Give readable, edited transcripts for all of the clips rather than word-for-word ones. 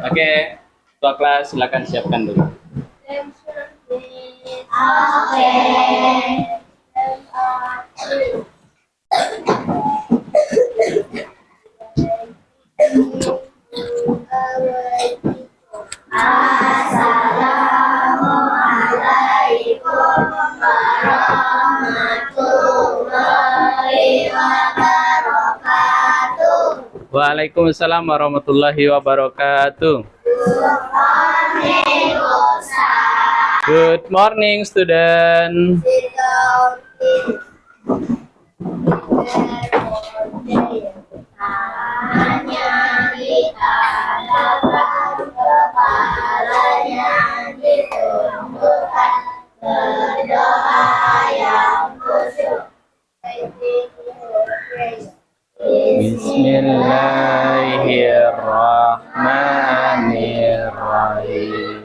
Oke, ketua kelas silakan siapkan dulu. Waalaikumsalam warahmatullahi wabarakatuh. Good morning, student. Bismillahirrahmanirrahim.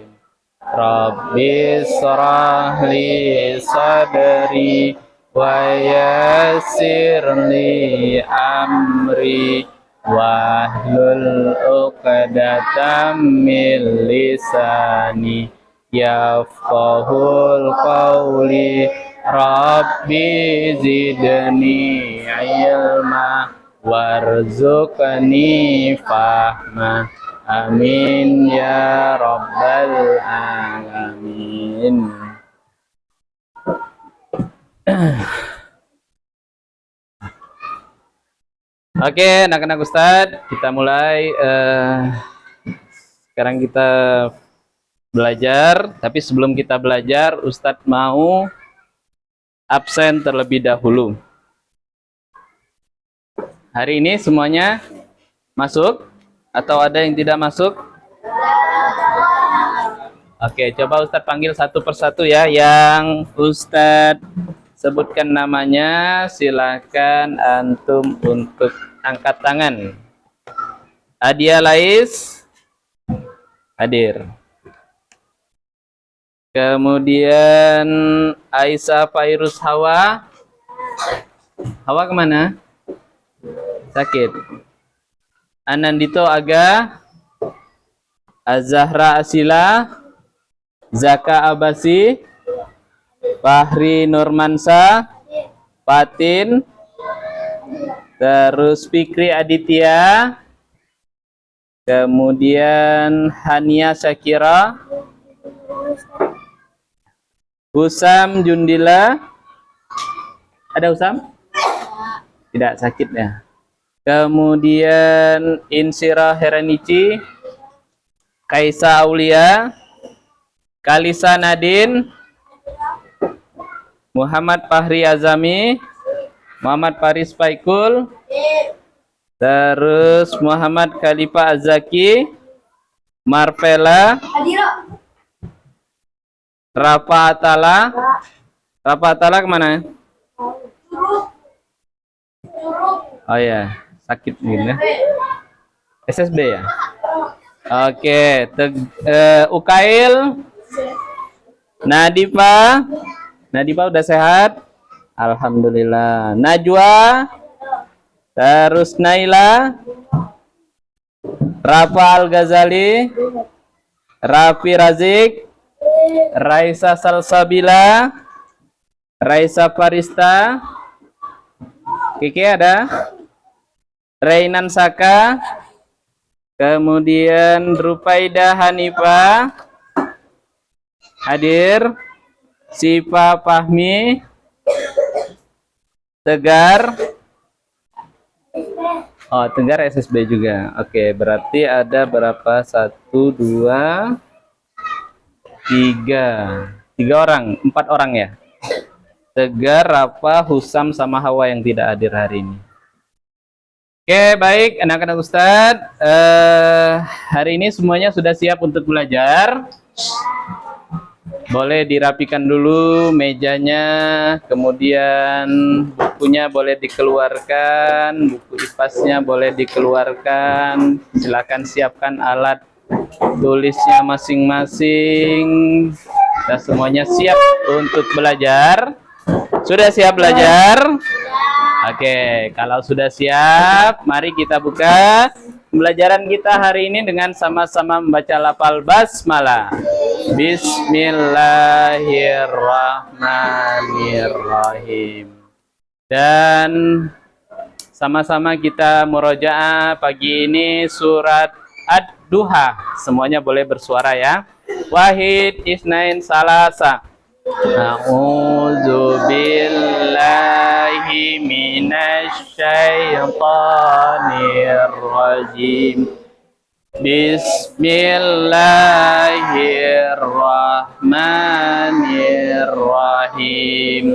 Rabbi shrah li sadri wa yassir li amri wahlul 'uqdatam min lisani yafqahul qawli. Rabbi zidni ilma warzuqni fahma. Amin ya rabbal alamin. Oke, anak-anak Ustadz, kita mulai. Sekarang kita belajar, tapi sebelum kita belajar, Ustadz mau absen terlebih dahulu. Hari ini semuanya masuk atau ada yang tidak masuk? Oke, coba Ustadz panggil satu persatu ya. Yang Ustadz sebutkan namanya, silakan antum untuk angkat tangan. Adia Lais hadir. Kemudian Aisyah Fairuz Hawa. Hawa kemana? Sakit. Anandito Aga, Azahra Asila, Zaka Abasi, Fahri Nurmansa, Fatin, terus Fikri Aditya, kemudian Hania Syakira, Husam Jundila. Ada Husam? Tidak, sakit ya. Kemudian Insira Heranici, Kaisa Aulia, Kalisa Nadin, Muhammad Fahri Azami, Muhammad Faris Faikul, terus Muhammad Khalifa Azaki, Marvela, Rafa Atala. Rafa Atala kemana? Oh ya, sakit gini. SSB ya. Oke, Ukail, Nadifa. Nadifa udah sehat? Alhamdulillah. Najwa, terus Naila, Rafa Al-Ghazali, Rafi Razik, Raisa Salsabila, Raisa Farista, Kiki ada, Rainan Saka, kemudian Rupaida Hanifa hadir, Sipa Fahmi, Tegar. Oh, Tegar SSB juga. Oke, berarti ada berapa? 1, 2, 3. 3 orang, 4 orang ya. Tegar, Rafa, Husam, sama Hawa yang tidak hadir hari ini. Oke, baik anak-anak Ustadz. Hari ini semuanya sudah siap untuk belajar. Boleh dirapikan dulu mejanya, kemudian bukunya boleh dikeluarkan, buku IPAS-nya boleh dikeluarkan. Silakan siapkan alat tulisnya masing-masing. Kita semuanya siap untuk belajar. Sudah siap belajar? Oke, kalau sudah siap, mari kita buka pembelajaran kita hari ini dengan sama-sama membaca lafal basmalah. Bismillahirrahmanirrahim. Dan sama-sama kita murojaah pagi ini surat Ad-Duha. Semuanya boleh bersuara ya. Wahid, isnain, salasa. A'udzu billahi minasy syaithanir rajim. Bismillahirrahmanirrahim.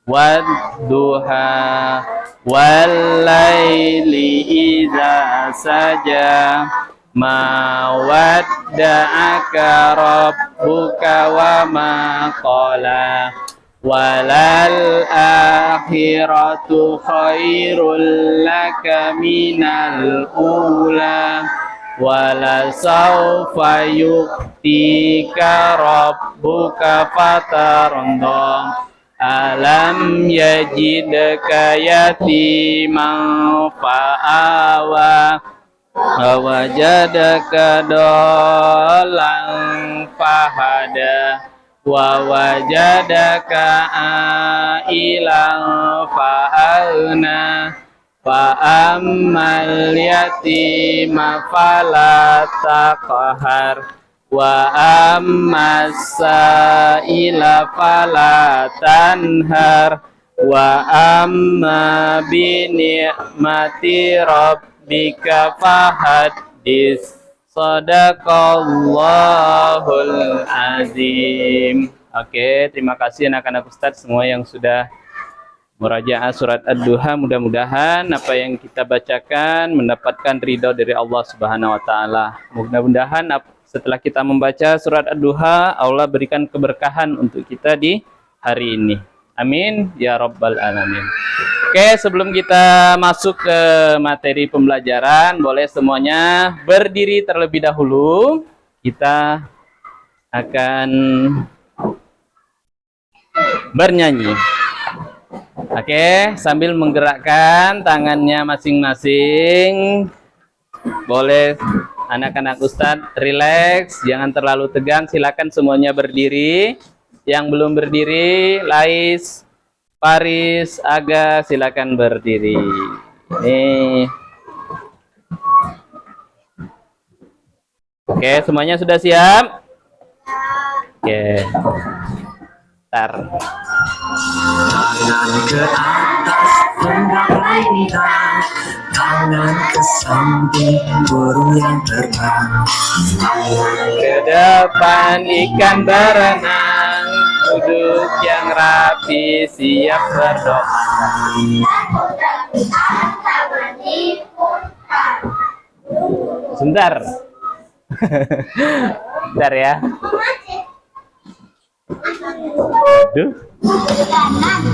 Wadduha wallaili idza saja ma wadda'aka rabbuka wa ma qala walal akhiratu khairul laka minal ula wala sawfa yu'tika rabbuka fatarda alam yajidka yatiman fa'awa wajadaka dolan fahada wajadaka ailan fa'agna fa'ammal yatima fala taqhar wa ammas sa'ila fala tanhar wa amma bi ni'mati rabbika fahaddis. Shadaqallahul azim. Oke, terima kasih anak-anak Ustadz semua yang sudah murajaah surat Ad-Duha. Mudah-mudahan apa yang kita bacakan mendapatkan ridho dari Allah Subhanahu wa taala. Mudah-mudahan setelah kita membaca surat Ad-Duha, Allah berikan keberkahan untuk kita di hari ini. Amin ya rabbal alamin. Oke, sebelum kita masuk ke materi pembelajaran, boleh semuanya berdiri terlebih dahulu. Kita akan bernyanyi. Oke, sambil menggerakkan tangannya masing-masing. Boleh anak-anak Ustadz relax, jangan terlalu tegang. Silakan semuanya berdiri. Yang belum berdiri, Lais, Paris, Aga, silakan berdiri. Nih. Oke, semuanya sudah siap? Oke. Ntar. Tangan ke atas, menggapai bintang. Tangan ke samping, burung yang terbang. Ke depan ikan berenang, duduk yang rapi, siap berdoa. Sebentar. Sebentar ya. Aduh. Kanan,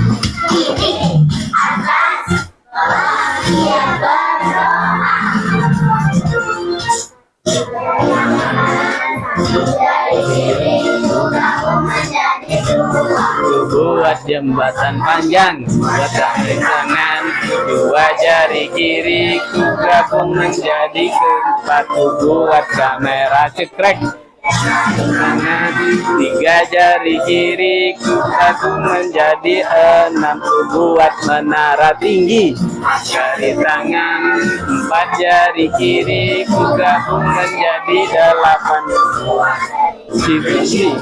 kiri, atas, bawah, dia berdoa. Dari kiri juga menjadi dua. Buat jembatan panjang, buat tangan, dua jari kiri ku gabung menjadi keempat. Buat kamera cekrek. Tangan tiga jari kiri ku gabung menjadi 6. Buat menara tinggi. Jari tangan 4 jari kiri ku gabung menjadi 8. Sisi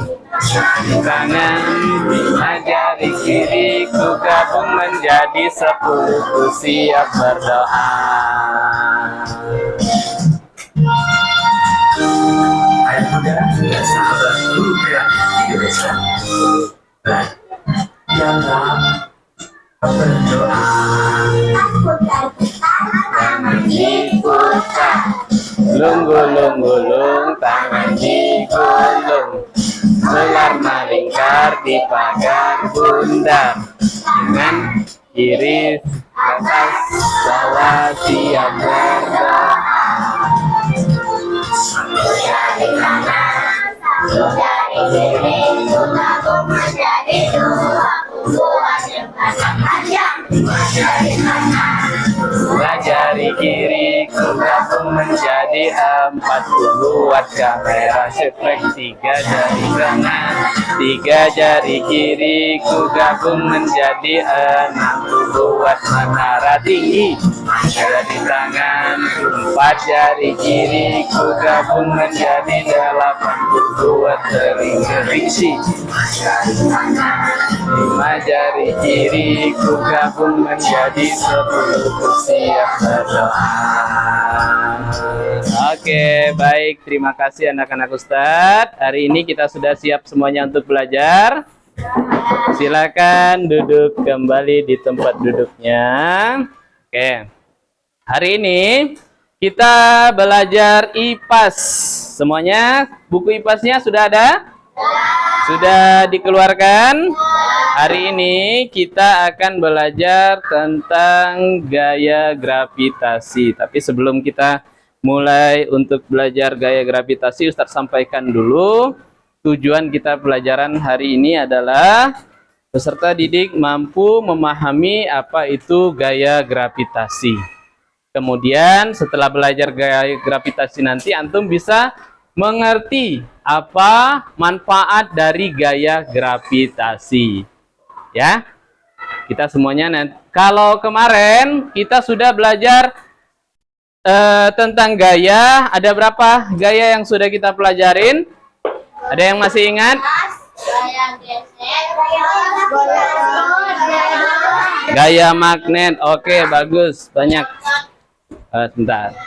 tangan 5 jari kiri ku gabung menjadi 10. Ku siap berdoa. Ayo muda, sahabat guru kreatif Indonesia. Jangan berdoa. Tangan diputar, Gulung-gulung tangan digulung, melar melingkar di pagar bundar. Dengan kiri atas bawah siap berdoa. dari kanan, dari kiri juga menjadi dua. Buat jembatan panjang, dua jari kanan, Dua jari kiri ku gabung menjadi 40. Buat kamera setrek 3 jari kanan, 3 jari kiri ku gabung menjadi 60. Buat menara tinggi jari tangan, 4 jari kiri ku gabung menjadi 80. Buat telinga ringsi 5 jari kiri ku gabung menjadi 10. Siap berdoa. Oke, baik, terima kasih anak-anak Ustadz. Hari ini kita sudah siap semuanya untuk belajar. Silakan duduk kembali di tempat duduknya. Oke, hari ini kita belajar IPAS. Semuanya buku IPAS-nya sudah ada? Sudah dikeluarkan? Hari ini kita akan belajar tentang gaya gravitasi. Tapi sebelum kita mulai untuk belajar gaya gravitasi, Ustadz sampaikan dulu tujuan kita pelajaran hari ini adalah peserta didik mampu memahami apa itu gaya gravitasi. Kemudian setelah belajar gaya gravitasi nanti antum bisa mengerti apa manfaat dari gaya gravitasi. Ya, kita semuanya nanti. Kalau kemarin kita sudah belajar tentang gaya, ada berapa gaya yang sudah kita pelajarin? Ada yang masih ingat? Gaya magnet. Oke, bagus, banyak. Sebentar.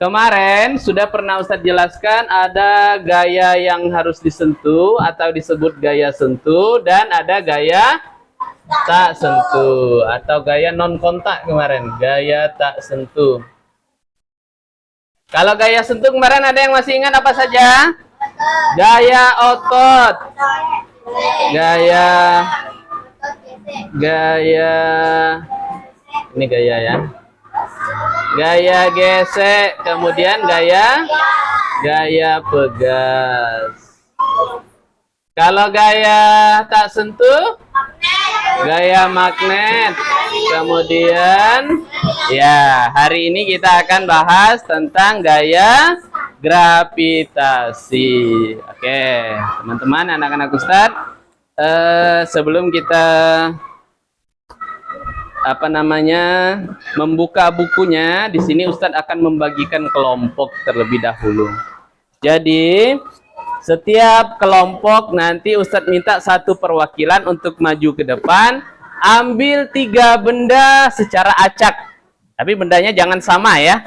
Kemarin sudah pernah Ustadz jelaskan ada gaya yang harus disentuh atau disebut gaya sentuh, dan ada gaya tak sentuh atau gaya non kontak kemarin, gaya tak sentuh. Kalau gaya sentuh kemarin ada yang masih ingat apa saja? Gaya otot, gaya ini gaya ya. Gaya gesek, kemudian gaya pegas. Kalau gaya tak sentuh, gaya magnet. Kemudian ya, hari ini kita akan bahas tentang gaya gravitasi. Oke, teman-teman, anak-anak Ustadz, sebelum kita membuka bukunya, di sini Ustadz akan membagikan kelompok terlebih dahulu. Jadi setiap kelompok nanti Ustadz minta satu perwakilan untuk maju ke depan, ambil 3 benda secara acak. Tapi bendanya jangan sama ya.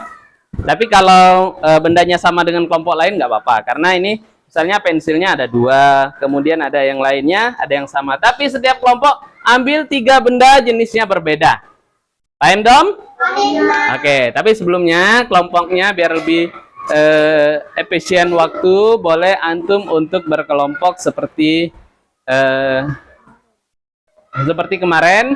Tapi kalau bendanya sama dengan kelompok lain nggak apa-apa, karena ini misalnya pensilnya ada 2, kemudian ada yang lainnya, ada yang sama. Tapi setiap kelompok ambil 3 benda jenisnya berbeda. Paham dong? Oke, tapi sebelumnya kelompoknya biar lebih efisien waktu, boleh antum untuk berkelompok seperti kemarin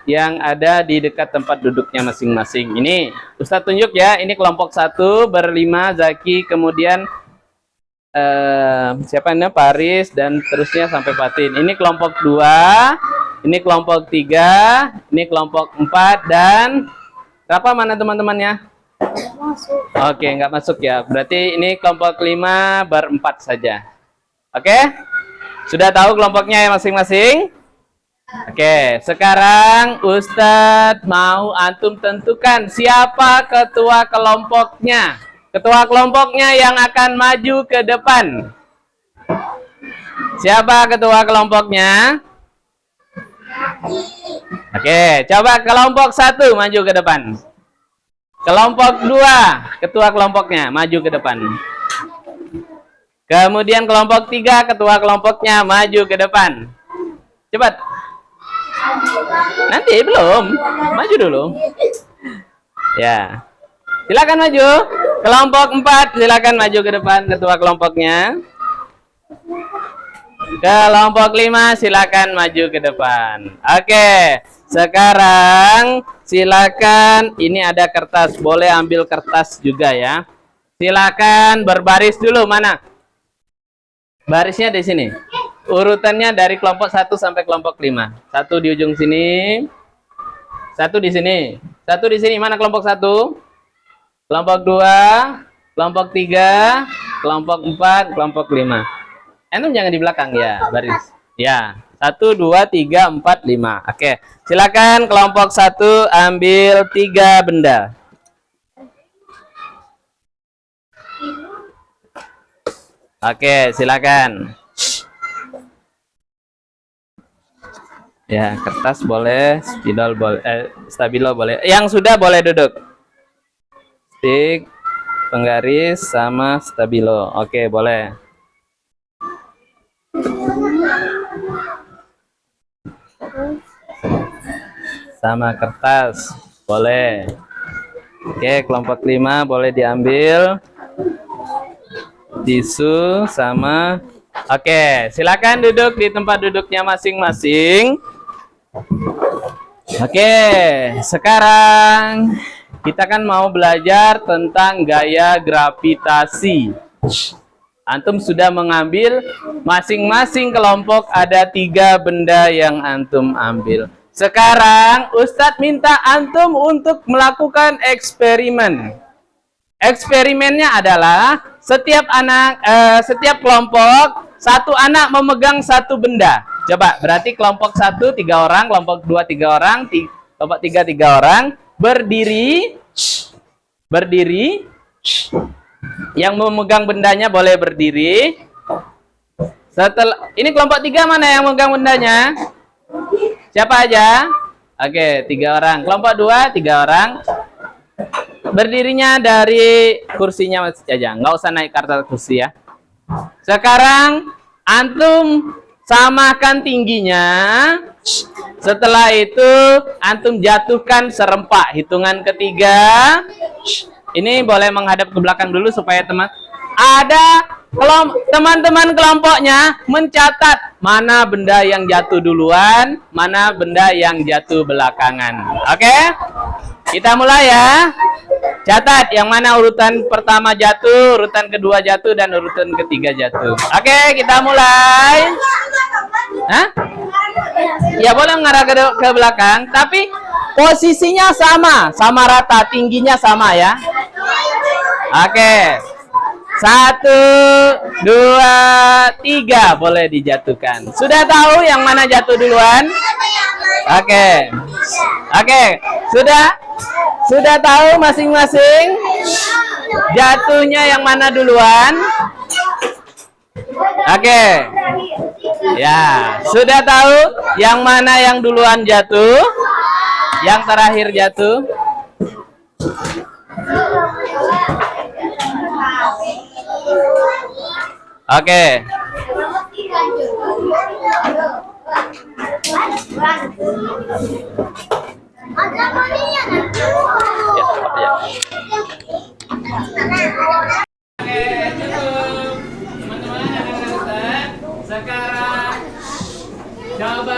yang ada di dekat tempat duduknya masing-masing. Ini Ustadz tunjuk ya, ini kelompok 1 berlima, Zaki, kemudian siapa ini, Paris, dan terusnya sampai Fatin. Ini kelompok 2, ini kelompok 3, ini kelompok 4, dan berapa mana teman-temannya? Oke, nggak masuk ya. Berarti ini kelompok 5 berempat saja. Oke, sudah tahu kelompoknya ya masing-masing? Oke, sekarang Ustadz mau antum tentukan siapa ketua kelompoknya. Ketua kelompoknya yang akan maju ke depan. Siapa ketua kelompoknya? Oke, coba kelompok 1 maju ke depan. Kelompok 2, ketua kelompoknya maju ke depan. Kemudian kelompok 3, ketua kelompoknya maju ke depan. Cepat. Nanti belum, maju dulu. Ya, silakan maju. Kelompok 4 silakan maju ke depan, ketua kelompoknya. Kelompok 5 silakan maju ke depan. Oke, sekarang silakan, ini ada kertas, boleh ambil kertas juga ya. Silakan berbaris dulu, mana? Barisnya di sini. Urutannya dari kelompok 1 sampai kelompok 5. 1 di ujung sini. 1 di sini. 1 di sini. Mana kelompok 1? kelompok 2, kelompok 3, kelompok 4, kelompok 5. Antum jangan di belakang ya, baris. Ya, 1, 2, 3, 4, 5. Oke, silakan kelompok 1 ambil 3 benda. Oke, silakan. Ya, kertas boleh, spidol boleh, stabilo boleh. Yang sudah boleh duduk. Stik, penggaris, sama stabilo. Oke, boleh. Sama kertas, boleh. Oke, kelompok 5 boleh diambil. Tisu sama. Oke, silakan duduk di tempat duduknya masing-masing. Oke, sekarang kita kan mau belajar tentang gaya gravitasi. Antum sudah mengambil, masing-masing kelompok ada 3 benda yang antum ambil. Sekarang Ustadz minta antum untuk melakukan eksperimen. Eksperimennya adalah setiap kelompok, satu anak memegang satu benda. Coba, berarti kelompok 1 3 orang, kelompok 2 3 orang, kelompok 3 3 orang, berdiri. Yang memegang bendanya boleh berdiri. Setelah ini kelompok 3 mana yang memegang bendanya? Siapa aja? Oke, 3 orang. Kelompok 2 3 orang. Berdirinya dari kursinya aja, nggak usah naik ke atas kursi ya. Sekarang antum samakan tingginya. Setelah itu antum jatuhkan serempak. Hitungan ketiga. Ini boleh menghadap ke belakang dulu supaya teman-teman kelompoknya mencatat mana benda yang jatuh duluan, mana benda yang jatuh belakangan. Oke? Kita mulai ya. Catat yang mana urutan pertama jatuh, urutan kedua jatuh, dan urutan ketiga jatuh. Oke, kita mulai. Hah? Ya boleh mengarah ke belakang, tapi posisinya sama rata, tingginya sama ya. Oke. 1, 2, 3 boleh dijatuhkan. Sudah tahu yang mana jatuh duluan? Oke. Sudah tahu masing-masing jatuhnya yang mana duluan? Oke. Ya, sudah tahu yang mana yang duluan jatuh? Yang terakhir jatuh? Oke. Ya. Sekarang coba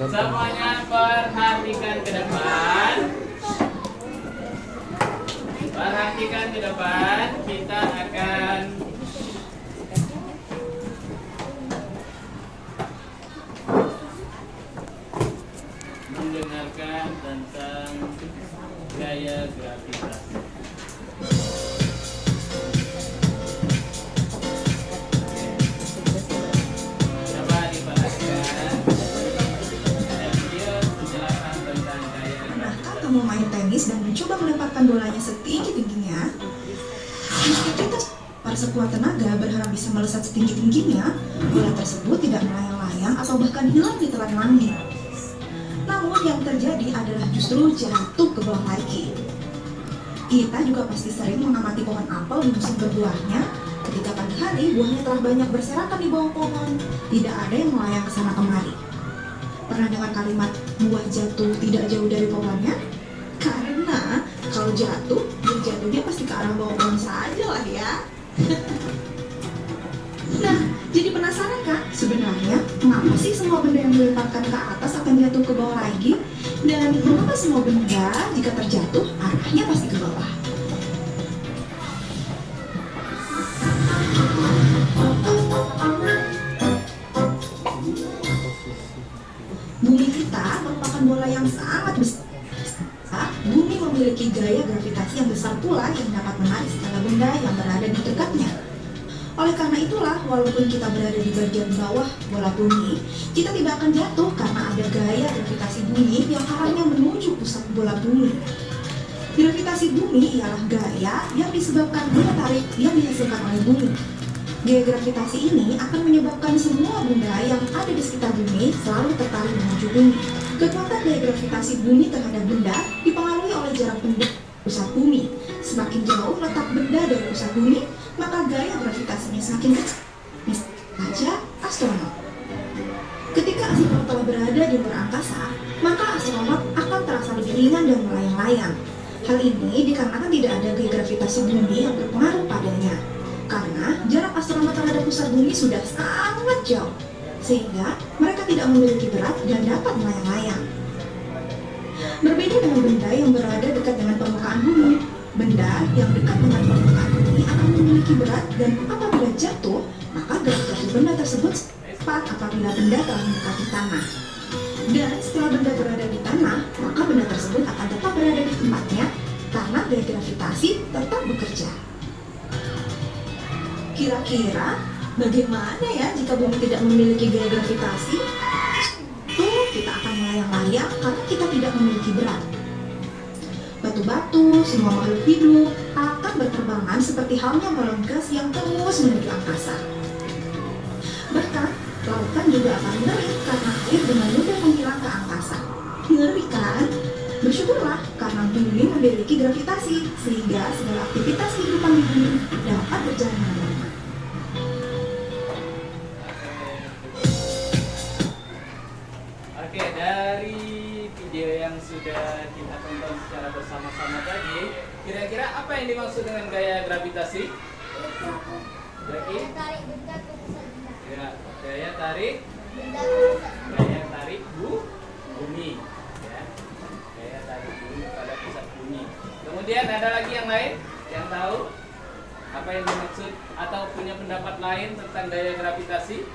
semuanya perhatikan ke depan. Perhatikan ke depan. Kita akan mendengarkan tentang gaya gravitasi. Coba diperhatikan. Video penjelasan tentang gaya Pernahkah gravitasi. kamu main tenis dan mencoba melemparkan bolanya setinggi-tingginya? Meski kita para sekuat tenaga berharap bisa melesat setinggi-tingginya, bola tersebut tidak melayang-layang atau bahkan hilang di telan langit. Namun yang terjadi adalah justru jatuh ke bawah lagi. Kita juga pasti sering mengamati pohon apel di musim berbuahnya. Ketika pagi hari buahnya telah banyak berserakan di bawah pohon, tidak ada yang melayang ke sana kemari. Pernah dengar kalimat buah jatuh tidak jauh dari pohonnya? Karena kalau jatuh, jatuhnya pasti ke arah bawah pohon saja lah ya. Nah, jadi penasaran kan? Sebenarnya, mengapa sih semua benda yang dilemparkan ke atas akan jatuh ke bawah lagi? Dan mengapa semua benda jika terjatuh, arahnya pasti ke bawah? Bumi kita merupakan bola yang sangat besar. Bumi memiliki gaya gravitasi yang besar pula yang dapat Oleh karena itulah, walaupun kita berada di bagian bawah bola bumi, kita tidak akan jatuh karena ada gaya gravitasi bumi yang arahnya menuju pusat bola bumi. Gravitasi bumi ialah gaya yang disebabkan benda tarik yang dihasilkan oleh bumi. Gaya gravitasi ini akan menyebabkan semua benda yang ada di sekitar bumi selalu tertarik menuju bumi. Kekuatan gaya gravitasi bumi terhadap benda dipengaruhi oleh jarak benda pusat bumi. Semakin jauh letak benda dari pusat bumi, maka gaya gravitasinya semakin kecil. Misalnya astronot. Ketika astronot telah berada di luar angkasa, maka astronot akan terasa lebih ringan dan melayang-layang. Hal ini dikarenakan tidak ada gaya gravitasi bumi yang berpengaruh padanya. Karena jarak astronot terhadap pusat bumi sudah sangat jauh, sehingga mereka tidak memiliki berat dan dapat melayang-layang. Berbeda dengan benda yang berada dekat dengan permukaan bumi, benda yang dekat dengan permukaan bumi akan memiliki berat dan apabila jatuh, maka gravitasi benda tersebut cepat apabila benda telah mendekati tanah. Dan setelah benda berada di tanah, maka benda tersebut akan tetap berada di tempatnya karena gaya gravitasi tetap bekerja. Kira-kira bagaimana ya jika bumi tidak memiliki gaya gravitasi? Tentu kita akan melayang-layang karena kita tidak memiliki berat. Batu-batu, semua makhluk hidup akan berterbangan seperti halnya balon gas yang terus menuju angkasa. Bahkan, lautan juga akan mengering karena air dengan mudah menghilang ke angkasa. Ngeri kan? Bersyukurlah karena bumi memiliki gravitasi, sehingga segala aktivitas kehidupan di bumi dapat berjalan dengan normal. Oke, dari video yang sudah kita tonton secara bersama-sama tadi, kira-kira apa yang dimaksud dengan gaya gravitasi? Jaki? Tarik benda ke pusat benda. Ya, gaya tarik Benda ke pusat benda. gaya tarik bumi, ya. Gaya tarik bumi pada pusat bumi. Kemudian ada lagi yang lain yang tahu apa yang dimaksud atau punya pendapat lain tentang gaya gravitasi?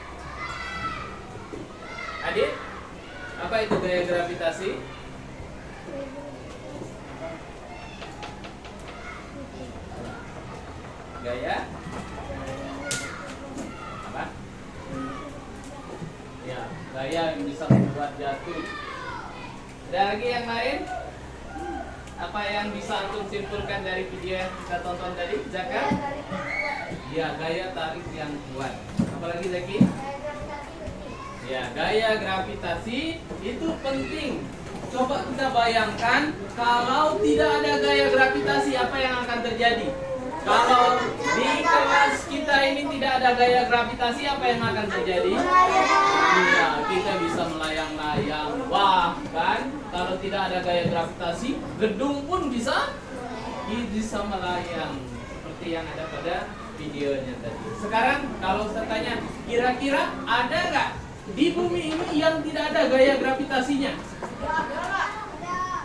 Adit, apa itu gaya gravitasi? Gaya apa? Ya, gaya yang bisa membuat jatuh. Ada lagi yang lain? Apa yang bisa antum simpulkan dari video yang kita tonton tadi, Zaka? Ya, gaya tarik yang kuat. Apalagi Zaki? Ya, gaya gravitasi itu penting. Coba kita bayangkan kalau tidak ada gaya gravitasi, apa yang akan terjadi? Kalau di kelas kita ini tidak ada gaya gravitasi, apa yang akan terjadi? Ya, kita bisa melayang-layang. Bahkan kalau tidak ada gaya gravitasi, gedung pun bisa melayang seperti yang ada pada videonya tadi. Sekarang kalau saya tanya, kira-kira ada nggak di bumi ini yang tidak ada gaya gravitasinya?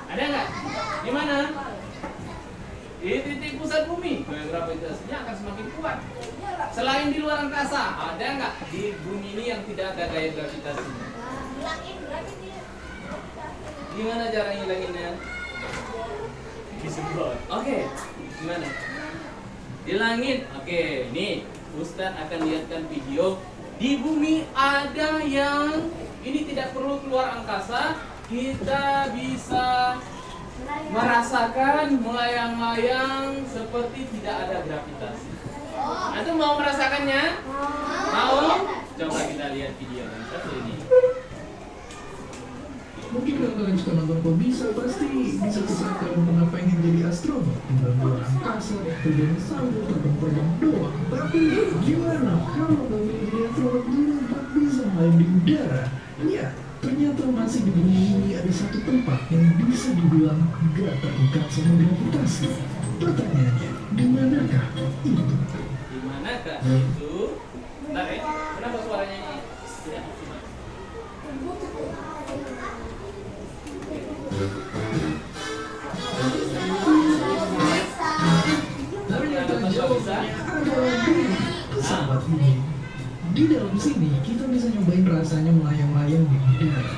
Ada nggak? Di mana? Di titik pusat bumi, gaya gravitasinya akan semakin kuat. Selain di luar angkasa, ada nggak di bumi ini yang tidak ada gaya gravitasinya? Gimana cara ngilanginnya? Disemprot. Oke, gimana? Di langit. Oke, nih Ustadz akan lihatkan video. Di bumi ada yang ini tidak perlu keluar angkasa, kita bisa merasakan melayang-layang seperti tidak ada gravitasi. Antum mau merasakannya? Mau? Coba kita lihat video yang satu ini. Mungkin kalau kalian suka nonton Kok Bisa, pasti bisa terserah kalian pernah pengen jadi astronot, tinggal luar angkasa, kerjaan sambung, terbang-terbang doang. Tapi gimana kalau nggak pengen jadi astronot dulu, tak bisa main di udara? Ya, ternyata masih di bumi ini ada satu tempat yang bisa dibilang gak terikat sama gravitasi. Pertanyaannya, di manakah itu? Di manakah itu? Bentar ya, kenapa suaranya ini tidak maksimal? Ternyata jawabannya adalah bumi. Sahabat bumi. Di dalam sini kita bisa nyobain rasanya melayang-layang di udara.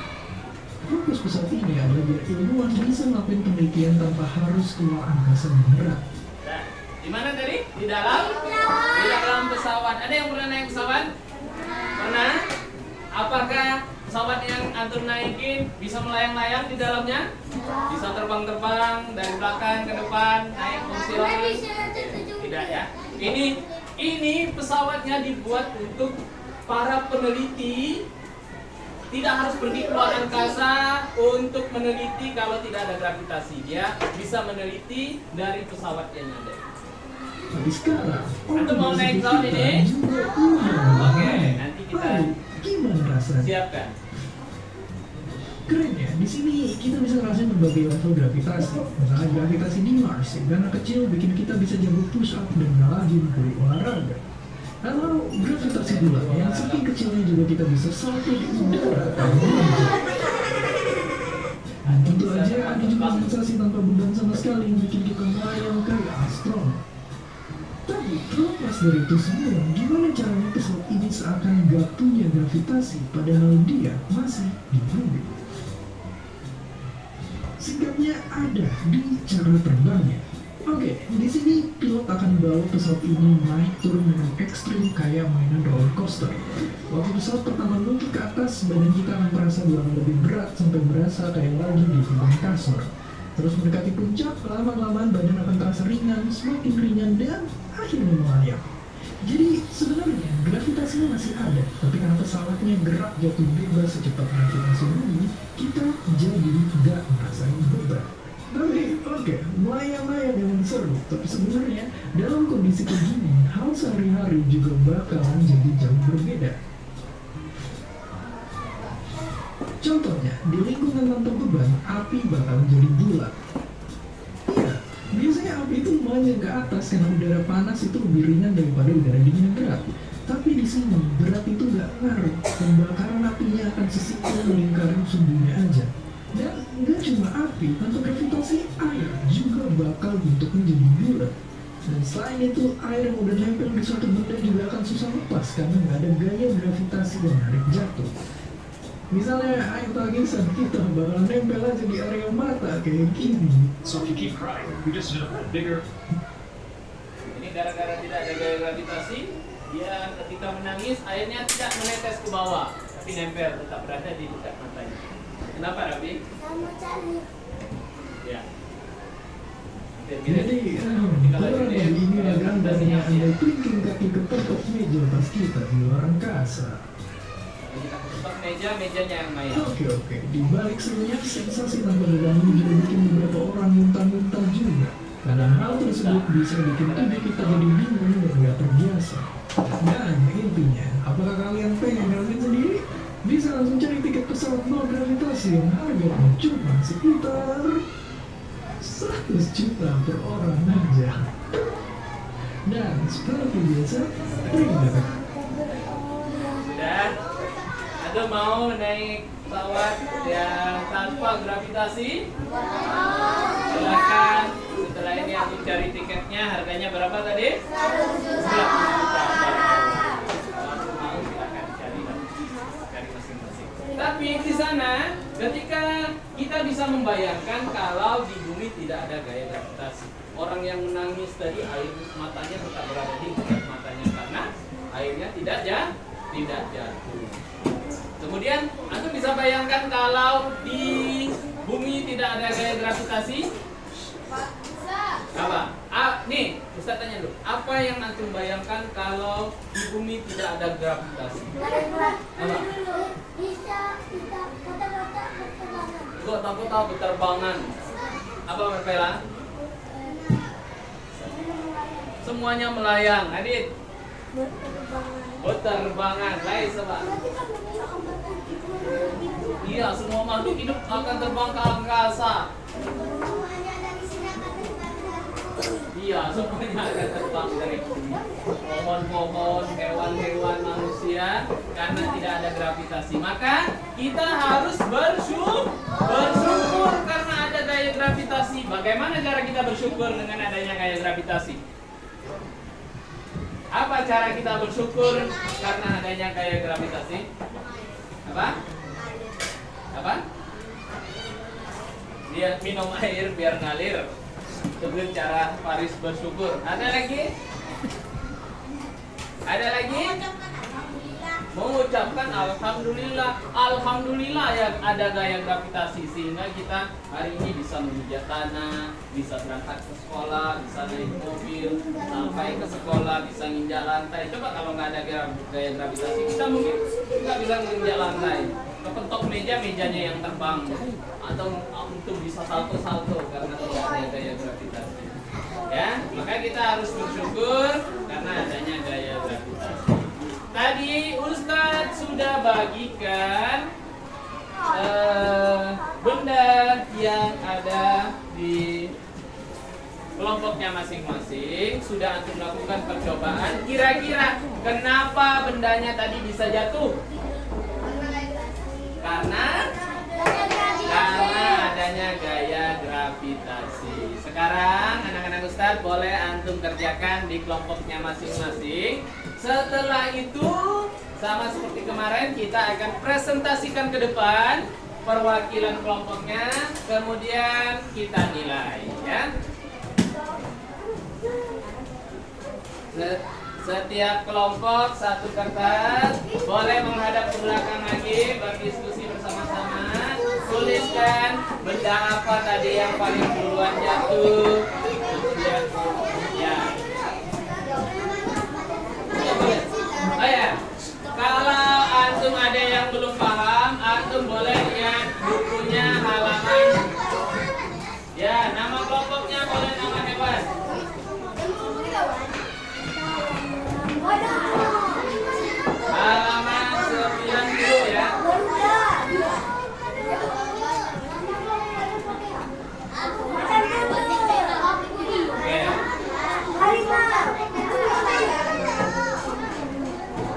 Fokus pesawat ini adalah biar ilmuwan bisa ngelakuin penelitian tanpa harus keluar angkasa yang berat. Nah, di mana tadi? Di dalam pesawat pesawat. Ada yang pernah naik pesawat? Pernah? Apakah pesawat yang antum naikin bisa melayang-layang di dalamnya? Bisa terbang-terbang dari belakang ke depan, naik kursi. Tidak ya. Ini pesawatnya dibuat untuk para peneliti, tidak harus pergi keluar angkasa untuk meneliti kalau tidak ada gravitasi. Dia bisa meneliti dari pesawat yang ada. Tapi sekarang, Antum mau naik pesawat ini? Oke, nanti kita gimana rasanya? siapkan. Keren ya, di sini kita bisa ngerasain berbagai level gravitasi. Misalnya gravitasi di Mars, yang karena kecil bikin kita bisa jago push up dan rajin dari olahraga. Lalu gravitasi bulan, yang saking kecilnya juga kita bisa salto di udara tanpa menjauh. Dan tentu aja ada juga sensasi tanpa beban sama sekali yang bikin kita melayang kayak astronot. Tapi terlepas dari itu semua, gimana caranya pesawat ini seakan gak punya gravitasi padahal dia masih di bumi? Sikapnya ada di cara terbangnya. Oke, di sini pilot akan bawa pesawat ini naik turun dengan ekstrim kayak mainan roller coaster. Waktu pesawat pertama meluncur ke atas, badan kita akan merasa lebih berat sampai berasa kayak lagi di beban kasur. Terus mendekati puncak, lama-lamaan badan akan terasa ringan, semakin ringan dan akhirnya melayang. Jadi sebenarnya gravitasinya masih ada, tapi karena pesawatnya gerak jatuh bebas secepat gravitasi bumi, kita jadi nggak ngerasain beban. Tapi oke, melayang-layang yang seru, tapi sebenarnya dalam kondisi begini, hal sehari-hari juga bakalan jadi jauh berbeda. Contohnya, di lingkungan tanpa beban, api bakalan jadi bulat. Iya, biasanya api itu memanjang ke atas karena udara panas itu lebih ringan daripada udara dingin yang berat. Tapi di sini, berat itu nggak ngaruh, pembakaran apinya akan sesimpel melingkari sumbunya aja. Dan nggak cuma api, tanpa gravitasi, air juga bakal bentuknya jadi bulat. Dan selain itu, air yang udah nempel di suatu benda juga akan susah lepas karena nggak ada gaya gravitasi yang menarik jatuh. Misalnya air tangisan kita bakal nempel aja di area mata kayak gini. So if you keep crying, you just end up with a bigger. Ini gara-gara tidak ada gaya gravitasi, dia ketika menangis airnya tidak menetes ke bawah, tapi nempel tetap berada di dekat matanya. Kenapa, Rabi? Sama cari. Ya. Jadi, kurang lebih inilah gambarnya Anda kelingking kaki ke pokok meja pas kita di luar angkasa. Kita ketuk mejanya yang main. Oke, di balik semuanya sensasi tanpa beban ini juga bikin beberapa orang muntah-muntah juga. Karena hal tersebut bisa bikin tubuh kita jadi bingung dan gak terbiasa. Dan intinya, apakah kalian pengen ngalamin sendiri? Bisa langsung cari tiket pesawat nol gravitasi yang harganya cuma sekitar 100 juta per orang aja. Dan seperti biasa, terima. Sudah? Atau mau naik pesawat yang tanpa gravitasi? Silakan. Setelah ini aku cari tiketnya, harganya berapa tadi? 100 juta. Mau silakan cari masing-masing. Tapi di sana, ketika kita bisa membayangkan kalau di bumi tidak ada gaya gravitasi, orang yang menangis tadi air matanya tetap berada di dekat matanya karena airnya tidak jatuh. Kemudian, Anda bisa bayangkan kalau di bumi tidak ada gaya gravitasi? Apa? Nih, Ustaz tanya dulu. Apa yang Antum bayangkan kalau di bumi tidak ada gravitasi? Apa? Bisa kita kata-kata berterbangan. Kota-kota berterbangan. Apa Merpela? Semuanya melayang. Adit? Berterbangan. Lain sebab. Berarti kan dunia akan berarti Iya, semua makhluk hidup akan terbang ke angkasa. semuanya dari sini akan terbang. Iya, semuanya akan terbang dari bumi. Pohon-pohon, hewan-hewan, manusia, karena tidak ada gravitasi. Maka kita harus bersyukur karena ada gaya gravitasi. Bagaimana cara kita bersyukur dengan adanya gaya gravitasi? Apa cara kita bersyukur karena adanya gaya gravitasi? Apa? Dia minum air biar ngalir. Itu cara Paris bersyukur. Ada lagi? Ada lagi? Alhamdulillah. Mengucapkan alhamdulillah. Alhamdulillah ya ada gaya gravitasi sehingga kita hari ini bisa menginjak tanah, bisa berangkat ke sekolah, bisa naik mobil sampai ke sekolah, bisa nginjak lantai. Coba kalau nggak ada gaya gravitasi kita mungkin nggak bisa menginjak lantai. Kepentok meja, mejanya yang terbang atau untuk bisa salto-salto karena tidak ada gaya gravitasi. Ya, maka kita harus bersyukur karena adanya gaya gravitasi. Tadi Ustadz sudah bagikan benda yang ada di kelompoknya masing-masing. Sudah antum lakukan percobaan. Kira-kira kenapa bendanya tadi bisa jatuh? Karena adanya gaya gravitasi. Sekarang anak-anak Ustadz boleh antum kerjakan di kelompoknya masing-masing. Setelah itu sama seperti kemarin kita akan presentasikan ke depan perwakilan kelompoknya, kemudian kita nilai ya. Setiap kelompok satu kertas, boleh menghadap ke belakang lagi berdiskusi bersama-sama. Tuliskan benda apa tadi yang paling duluan jatuh. Kemudian ya. Oh ya, kalau antum ada yang belum paham, antum boleh lihat bukunya halaman. Ya, nama kelompoknya boleh nama hewan. Halaman 90 ya.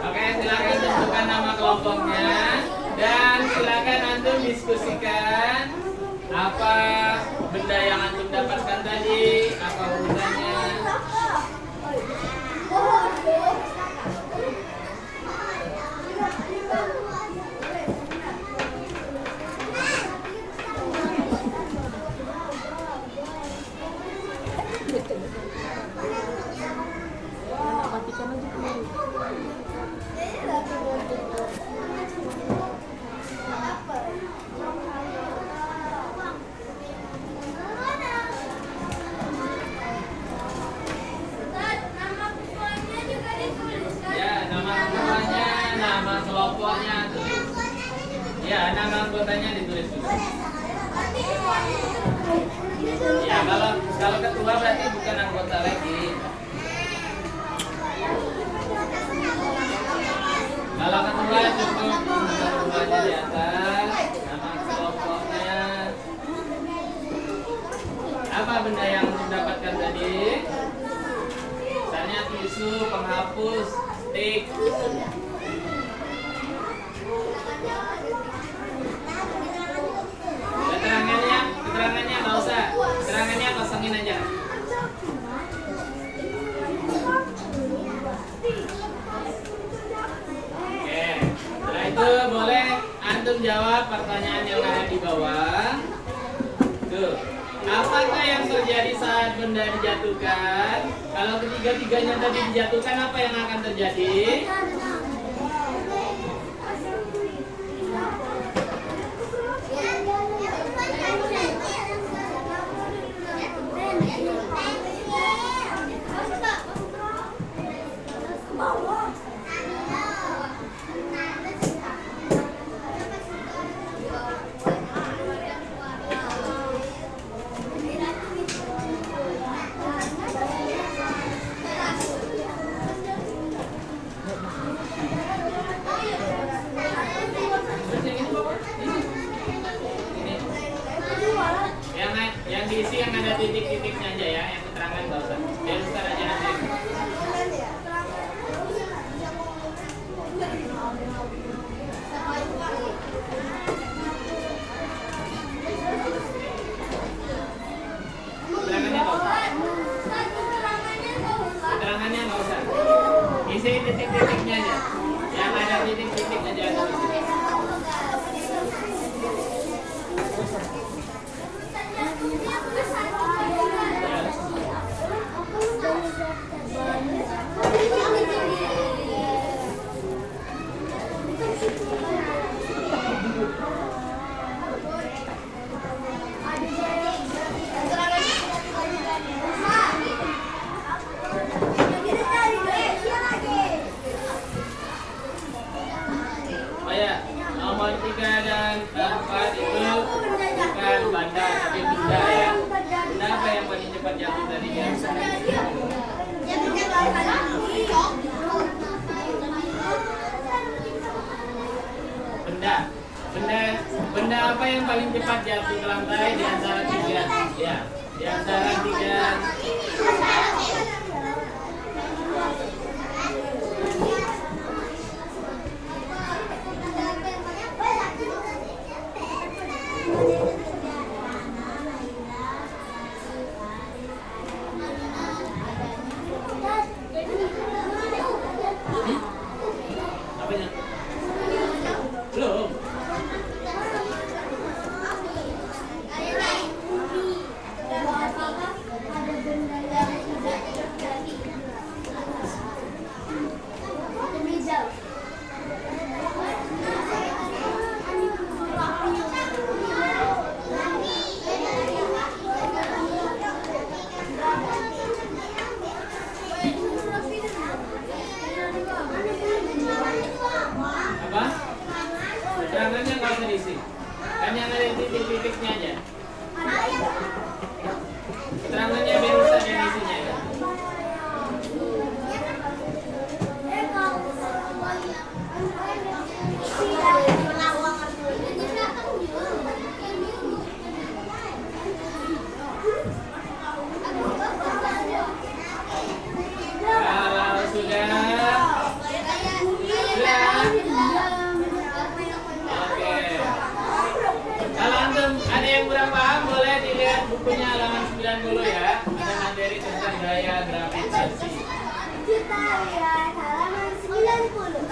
Oke, silakan tentukan nama kelompoknya dan silakan antum diskusikan apa benda yang antum dapatkan tadi, apa urutannya. Ya, nama anggotanya ditulis dulu. Ya, kalau ketua berarti bukan anggota lagi. Kalau ketua cukup ketuanya di atas, nama kelompoknya. Apa benda yang mendapatkan tadi? Misalnya tisu, penghapus, stik. Keterangannya nggak usah, keterangannya kosongin aja. Oke, setelah itu boleh antum jawab pertanyaan yang ada di bawah. Tuh, apakah yang terjadi saat benda dijatuhkan? Kalau ketiga-tiganya tadi dijatuhkan, apa yang akan terjadi? Yang diisi yang ada titik-titiknya aja ya, yang keterangan nggak usah. Biar Ustaz aja nanti. Keterangannya nggak usah. Keterangannya nggak usah. Isi titik-titiknya aja. Yang ada titik-titik aja. Siapa yang paling cepat jatuh ke lantai di antara tiga? Ya, di antara tiga. Apanya? Belum. Apa? Keterangannya nggak usah diisi. Kan yang ada di titik-titiknya aja. Keterangannya biar usah yang isinya ya. Kalau sudah, oke. Kalau antum ada yang kurang paham boleh dilihat bukunya halaman 90 ya. Ada materi tentang gaya gravitasi. Kita lihat halaman 90.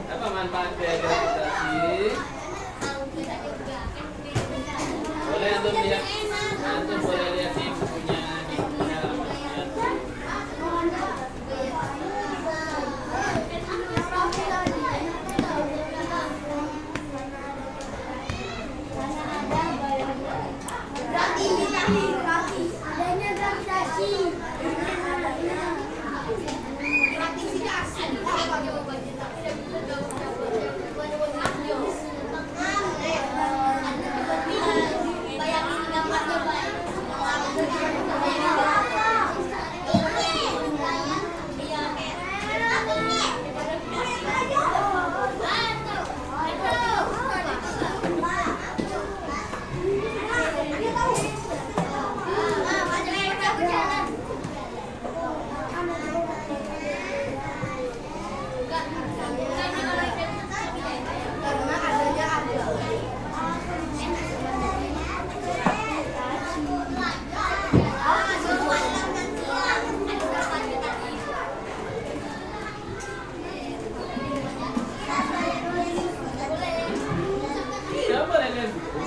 Apa manfaat gaya gravitasi? Boleh antum lihat, antum boleh lihat di bukunya halamannya. Adanya gravitasi. Ya, boleh lihat buku.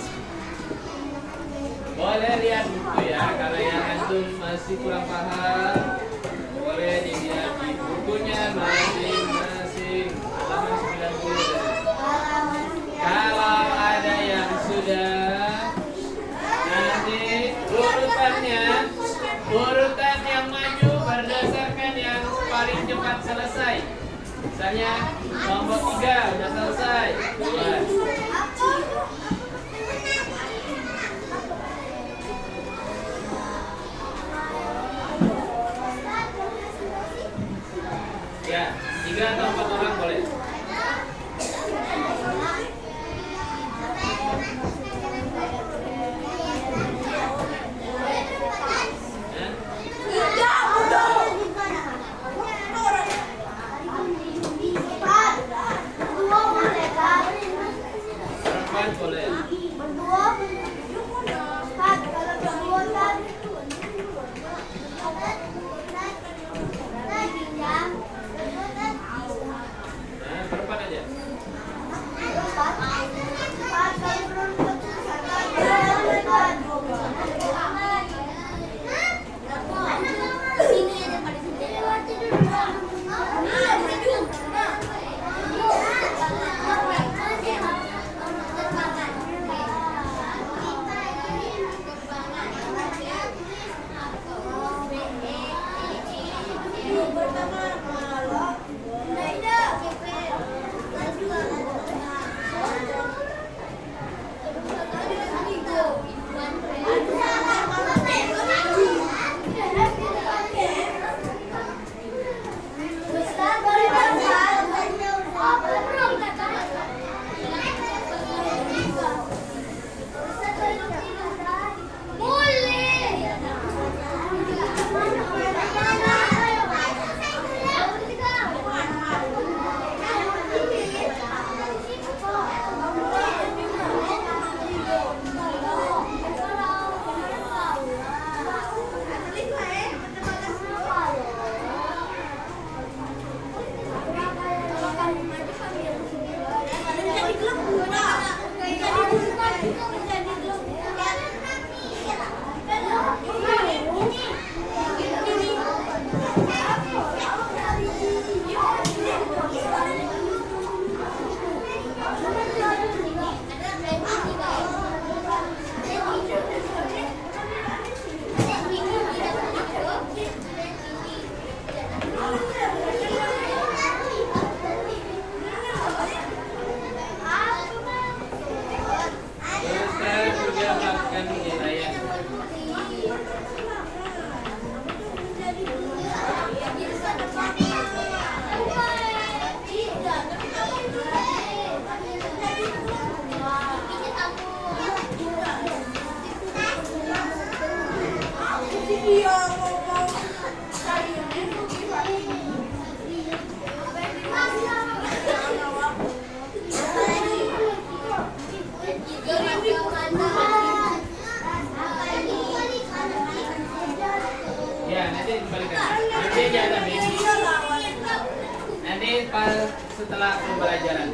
Boleh lihat buku ya, kalau yang antum masih kurang paham, boleh dilihat di bukunya masing-masing halaman 90. Kalau ada yang sudah, nanti urutan yang maju berdasarkan yang paling cepat selesai. Misalnya nomor 3 udah selesai. Buat. Ya, 3 atau 4 orang boleh. Ya? Perempuan boleh. Nah, perempuan aja. Pertama, apa setelah pembelajaran?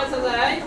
Selesai.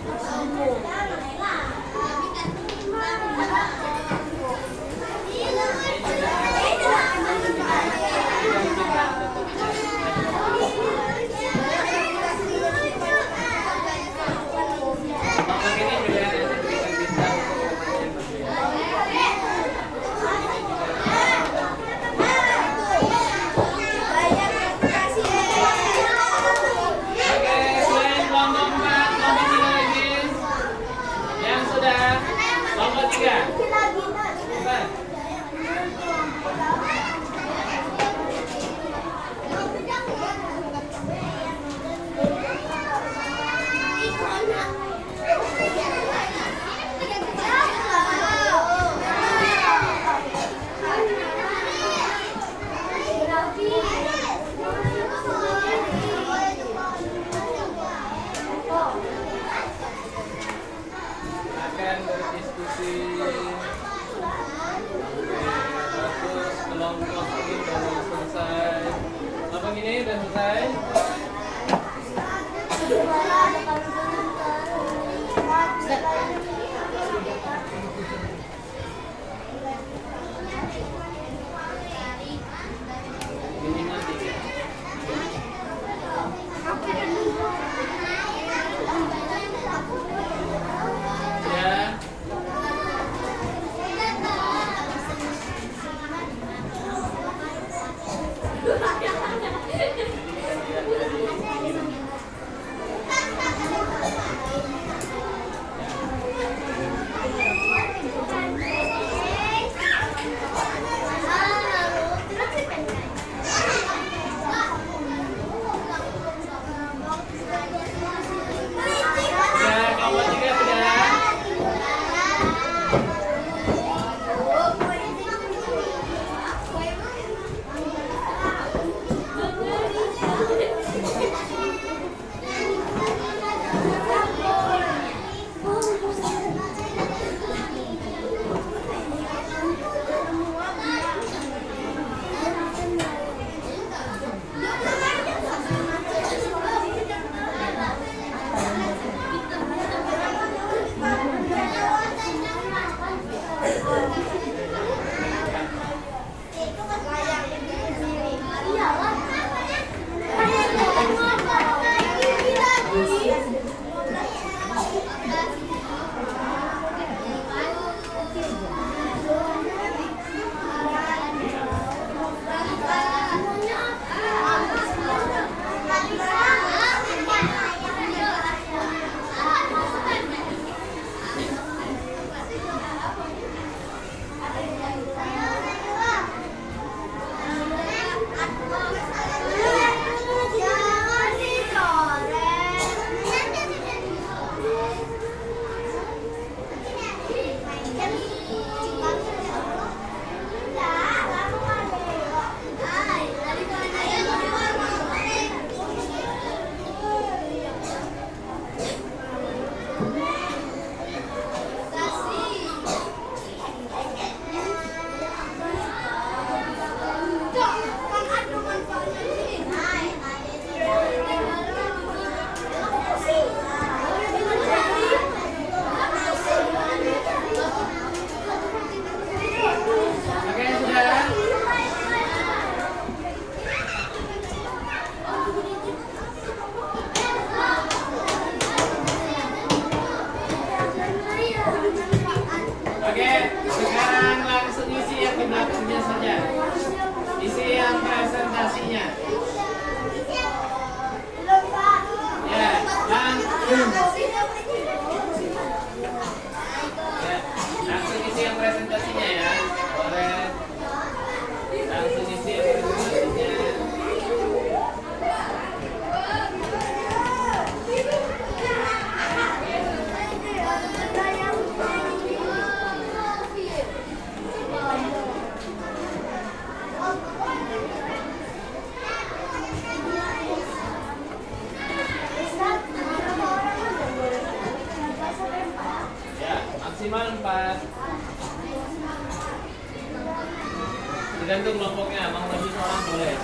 Tergantung kelompoknya, mau lebih seorang boleh.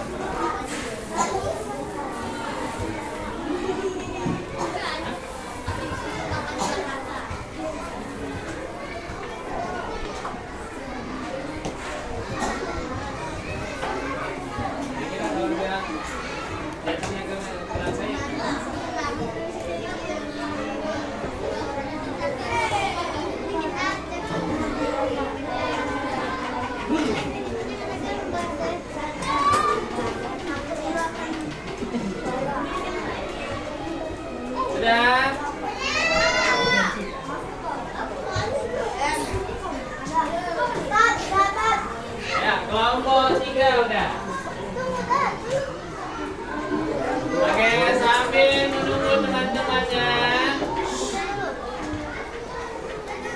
Kira-kira kalau dia datangnya ke kelas saya. Sudah? Ya, kelompok 3 udah. Oke, sambil menunggu teman-temannya.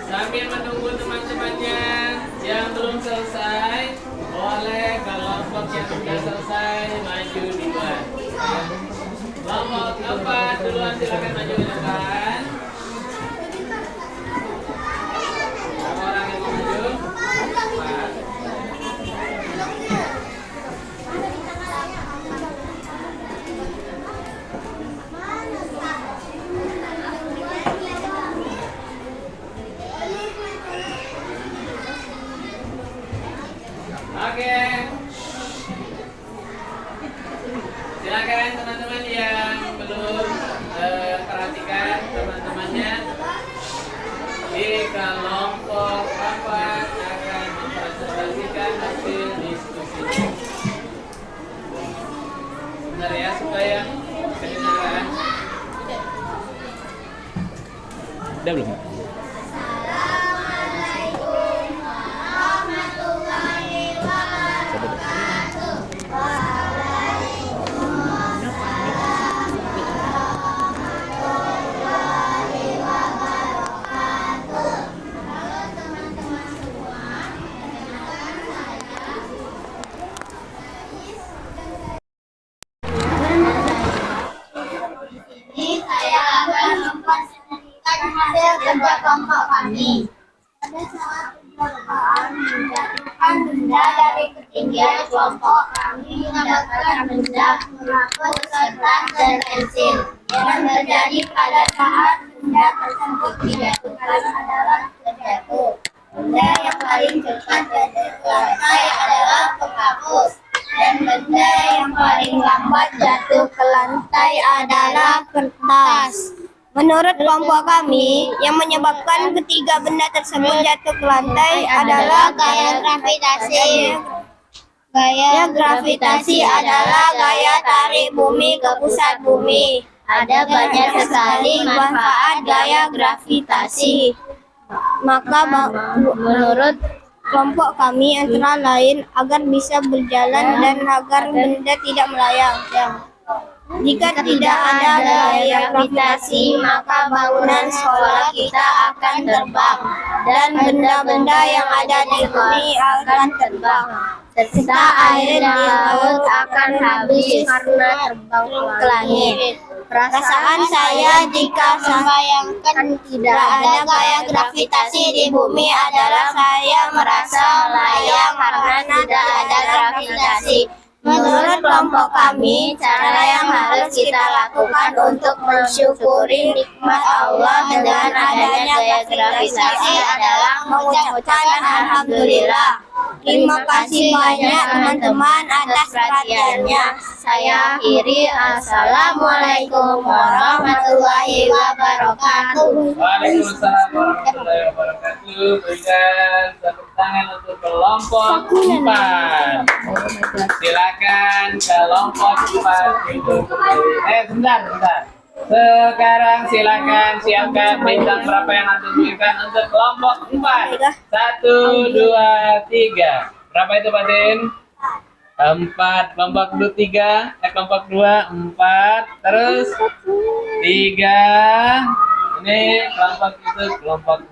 Sambil menunggu teman-temannya yang belum selesai, boleh kelompok yang sudah selesai maju duluan. Kelompok 4 duluan, silakan maju ke depan. Berapa orang yang mau maju? 4. Oke. Silakan teman-teman yang belum perhatikan teman-temannya di kelompok 4 akan mempresentasikan hasil diskusinya. Benar ya, supaya kedengaran. Udah belum? Ini saya akan mempresentasikan hasil kerja kelompok kami. Pada saat percobaan menjatuhkan benda dari ketinggian kelompok, kami mendapatkan benda menghapus kertas dan pensil. Yang terjadi pada saat benda tersebut dijatuhkan adalah terjatuh. Benda yang paling cepat jatuh ke lantai adalah penghapus. Dan benda yang paling lambat jatuh ke lantai adalah kertas. Menurut kelompok kami, yang menyebabkan ketiga benda tersebut jatuh ke lantai adalah gaya gravitasi. Gaya gravitasi adalah gaya tarik bumi ke pusat bumi. Ada banyak sekali manfaat gaya gravitasi. Maka menurut kelompok kami antara lain agar bisa berjalan dan agar benda tidak melayang. Jika tidak ada gaya gravitasi, maka bangunan sekolah kita akan terbang dan benda-benda yang ada di bumi akan terbang. Serta air di laut akan habis karena terbang ke langit. Perasaan saya jika membayangkan tidak ada gaya gravitasi di bumi adalah saya merasa layang karena tidak ada gravitasi. Menurut kelompok kami, cara yang harus kita lakukan untuk mensyukuri nikmat Allah dengan adanya gaya gravitasi adalah mengucapkan Alhamdulillah. Terima kasih banyak teman-teman atas perhatiannya. Saya akhiri. Assalamualaikum warahmatullahi wabarakatuh. Waalaikumsalam warahmatullahi wabarakatuh. Berikan tepuk tangan untuk kelompok 4. Silakan kelompok 4 duduk kembali. Sebentar. Sekarang silakan siapkan bintang berapa yang nanti diberikan untuk kelompok 4. 1, 2, 3. Berapa itu Pak Tin? 4. Kelompok 3, kelompok 2, 4. Terus 3. Ini kelompok itu kelompok 4.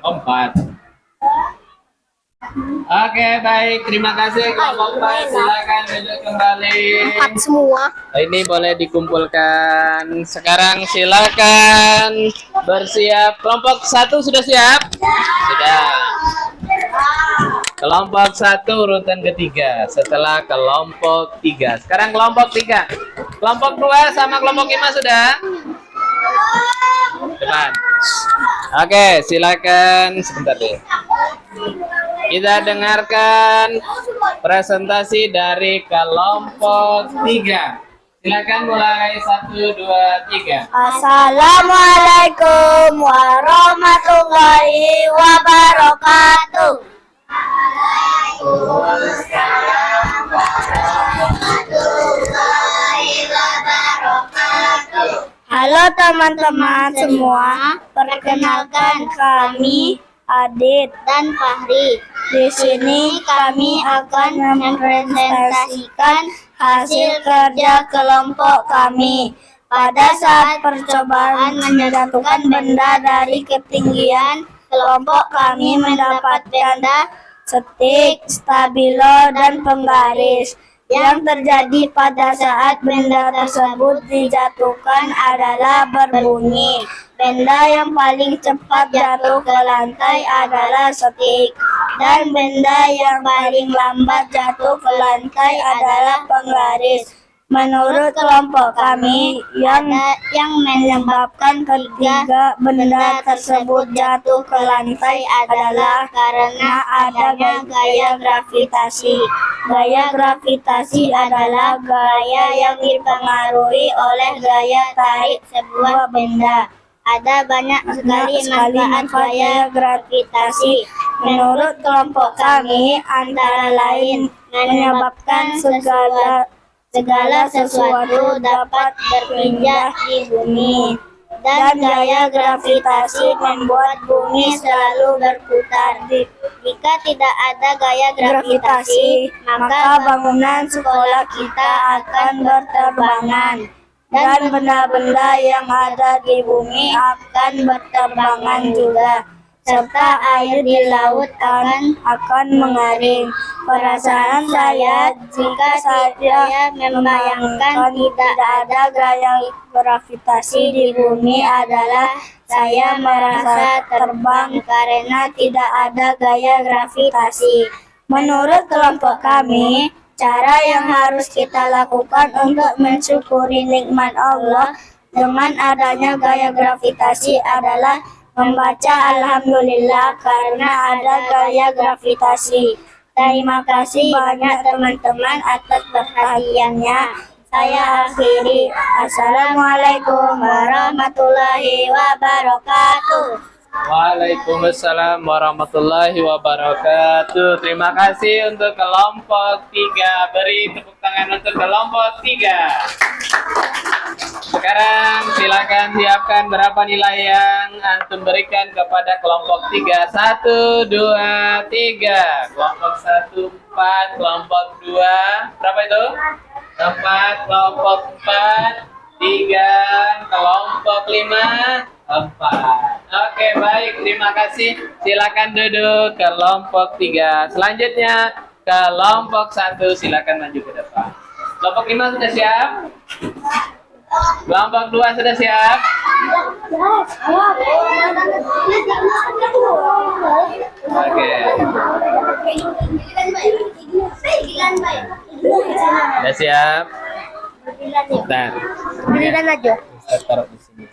4. Oke, baik. Terima kasih kelompok 4. Silakan duduk kembali. 4 semua. Ini boleh dikumpulkan. Sekarang silakan bersiap. Kelompok 1 sudah siap? Sudah. Kelompok 1 urutan ketiga setelah kelompok 3. Sekarang kelompok 3. Kelompok 2 sama kelompok 5 sudah? Depan. Oke, silakan sebentar deh. Kita dengarkan presentasi dari kelompok 3. Silakan mulai 1, 2, 3. Assalamualaikum warahmatullahi wabarakatuh. Halo teman-teman semua, perkenalkan kami Adit dan Fahri. Di sini kami akan mempresentasikan hasil kerja kelompok kami. Pada saat percobaan menjatuhkan benda dari ketinggian, kelompok kami mendapat benda stik, stabilo, dan penggaris. Yang terjadi pada saat benda tersebut dijatuhkan adalah berbunyi. Benda yang paling cepat jatuh ke lantai adalah stik, dan benda yang paling lambat jatuh ke lantai adalah penggaris. Menurut kelompok kami, yang menyebabkan ketiga benda tersebut jatuh ke lantai adalah karena adanya gaya gravitasi. Gaya gravitasi adalah gaya yang dipengaruhi oleh gaya tarik sebuah benda. Ada banyak sekali manfaat gaya gravitasi. Menurut kelompok kami, antara lain menyebabkan segala sesuatu dapat berpindah di bumi, dan gaya gravitasi membuat bumi selalu berputar. Jika tidak ada gaya gravitasi, maka bangunan sekolah kita akan berterbangan, dan benda-benda yang ada di bumi akan berterbangan juga, serta air di laut akan mengering. Perasaan saya, jika saya membayangkan tidak ada gaya gravitasi di bumi adalah saya merasa terbang karena tidak ada gaya gravitasi. Menurut kelompok kami, cara yang harus kita lakukan untuk mensyukuri nikmat Allah dengan adanya gaya gravitasi adalah membaca Alhamdulillah karena ada gaya gravitasi. Terima kasih banyak teman-teman atas perhatiannya. Saya akhiri. Assalamualaikum warahmatullahi wabarakatuh. Waalaikumsalam warahmatullahi wabarakatuh. Terima kasih untuk kelompok 3. Beri tepuk tangan untuk kelompok 3. Sekarang silakan siapkan berapa nilai yang antum berikan kepada kelompok 3. 1, 2, 3. Kelompok 1 4, kelompok 2 berapa itu? 4, kelompok 4 3, kelompok 5 4. Oke, baik, terima kasih. Silakan duduk kelompok 3. Selanjutnya kelompok 1 silakan maju ke depan. Kelompok 5 sudah siap? Kelompok 2 sudah siap? Oke. Sudah siap? Bentar. Berikan aja. Ustaz taruh di sini.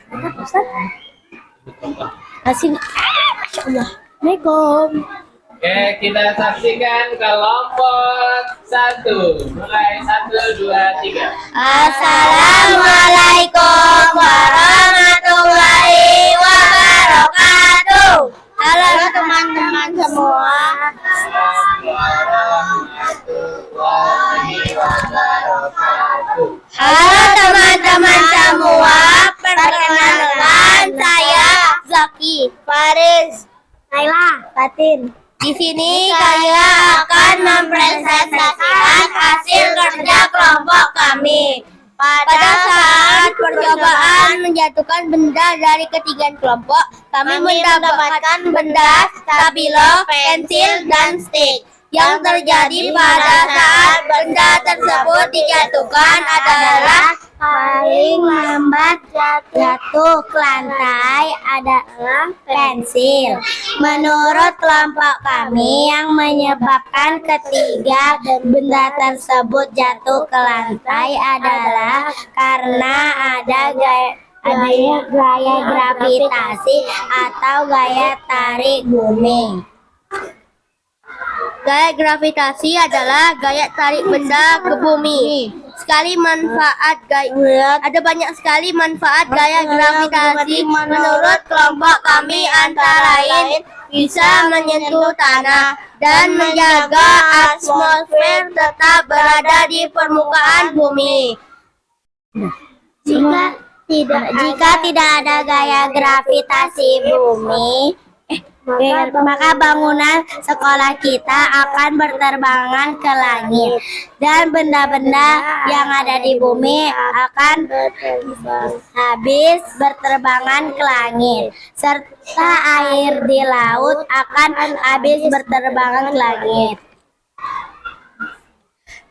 Asing. Assalamualaikum. Oke, kita saksikan kelompok 1. Mulai 1, 2, 3. Assalamualaikum warahmatullahi wabarakatuh. Halo teman-teman semua. Halo teman-teman semua. Perkenalkan saya Zaki, Faris, Naila, Fatin. Di sini saya akan mempresentasikan hasil kerja kelompok kami. Pada saat percobaan menjatuhkan benda dari ketinggian kelompok, kami mendapatkan benda stabilo, pensil, dan stik. Yang terjadi pada saat benda tersebut dijatuhkan adalah paling lambat jatuh ke lantai adalah pensil. Menurut kelompok kami, yang menyebabkan ketiga benda tersebut jatuh ke lantai adalah karena ada gaya gravitasi atau gaya tarik bumi. Gaya gravitasi adalah gaya tarik benda ke bumi. Ada banyak sekali manfaat gaya gravitasi. Menurut kelompok kami, antara lain bisa menyentuh tanah dan menjaga atmosfer tetap berada di permukaan bumi. Jika tidak ada gaya gravitasi bumi, maka bangunan sekolah kita akan berterbangan ke langit dan benda-benda yang ada di bumi akan habis berterbangan ke langit, serta air di laut akan habis berterbangan ke langit.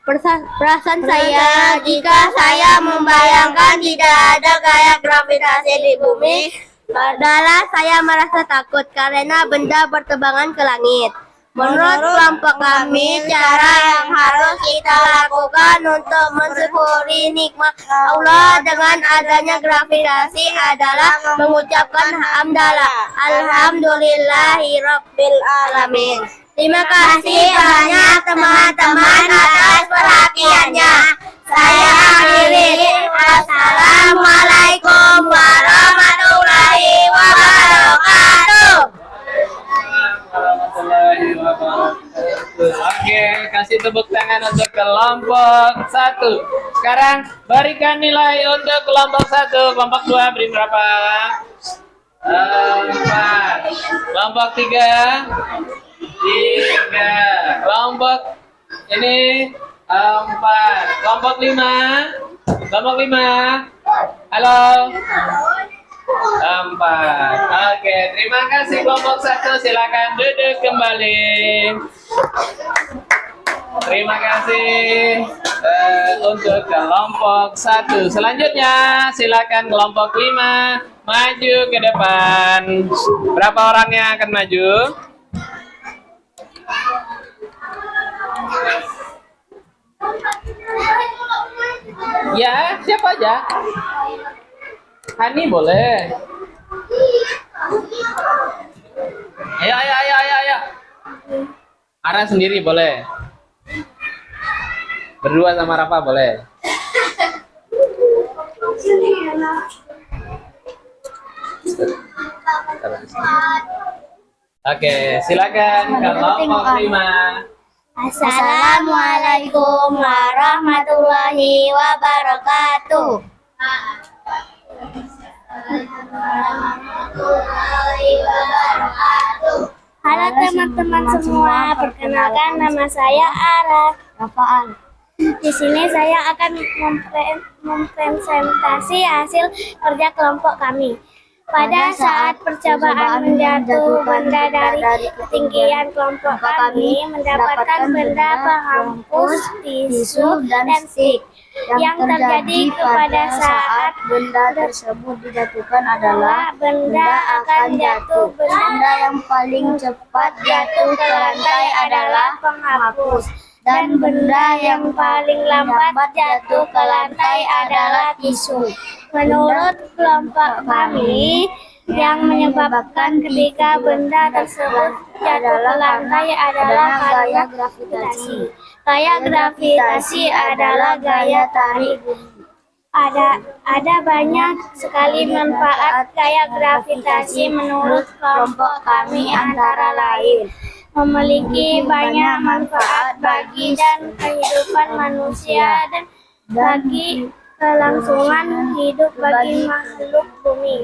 Perasaan saya, jika saya membayangkan tidak ada gaya gravitasi di bumi, adalah saya merasa takut karena benda berterbangan ke langit. Menurut kelompok kami, cara yang harus kita lakukan untuk mensyukuri nikmat Allah dengan adanya gravitasi adalah mengucapkan hamdalah, alhamdulillahirabbil alamin. Terima kasih banyak teman-teman atas perhatiannya. Saya akhiri. Assalamualaikum warahmatullahi wabarakatuh. Oke, kasih tepuk tangan untuk kelompok 1. Sekarang berikan nilai untuk kelompok 1. Kelompok 2 beri berapa? 4. Kelompok 3. 3. Kelompok ini 4. Kelompok 5. Kelompok 5. Halo. 4. Oke, terima kasih kelompok 1. Silakan duduk kembali. Terima kasih untuk kelompok 1. Selanjutnya silakan kelompok 5 maju ke depan. Berapa orang yang akan maju? Ya, siapa aja? Hani boleh. Ayo. Ara sendiri boleh. Berdua sama Rafa boleh. Oke, silakan kelompok 5. Assalamualaikum warahmatullahi wabarakatuh. Halo teman-teman semua, perkenalkan nama saya Ara Rafaan. Di sini saya akan mempresentasi hasil kerja kelompok kami. Pada saat percobaan menjatuh benda dari ketinggian, kelompok kami mendapatkan benda penghapus tisu dan stick. Yang terjadi kepada saat benda tersebut dijatuhkan adalah benda akan jatuh. benda yang paling cepat Jatuh ke lantai adalah penghapus, dan benda yang paling lambat jatuh ke lantai adalah tisu. Menurut kelompok kami, yang menyebabkan ketiga benda tersebut jatuh ke lantai adalah gaya gravitasi. Gaya gravitasi adalah gaya tarik bumi. Ada banyak sekali manfaat gaya gravitasi menurut kelompok kami, antara lain memiliki banyak manfaat bagi dan kehidupan manusia dan bagi kelangsungan hidup bagi makhluk bumi.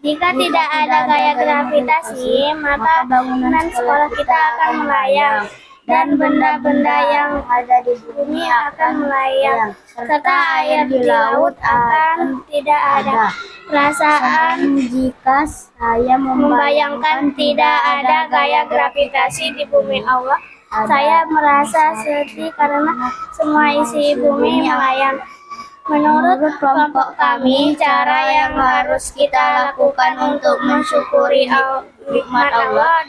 Jika tidak ada gaya gravitasi, maka bangunan sekolah kita akan melayang dan benda-benda yang ada di bumi akan melayang, serta air di laut akan tidak ada. Perasaan jika saya membayangkan tidak ada gaya gravitasi di bumi Allah, saya merasa sedih karena semua isi bumi melayang. Menurut kelompok kami, cara yang harus kita lakukan untuk mensyukuri nikmat Allah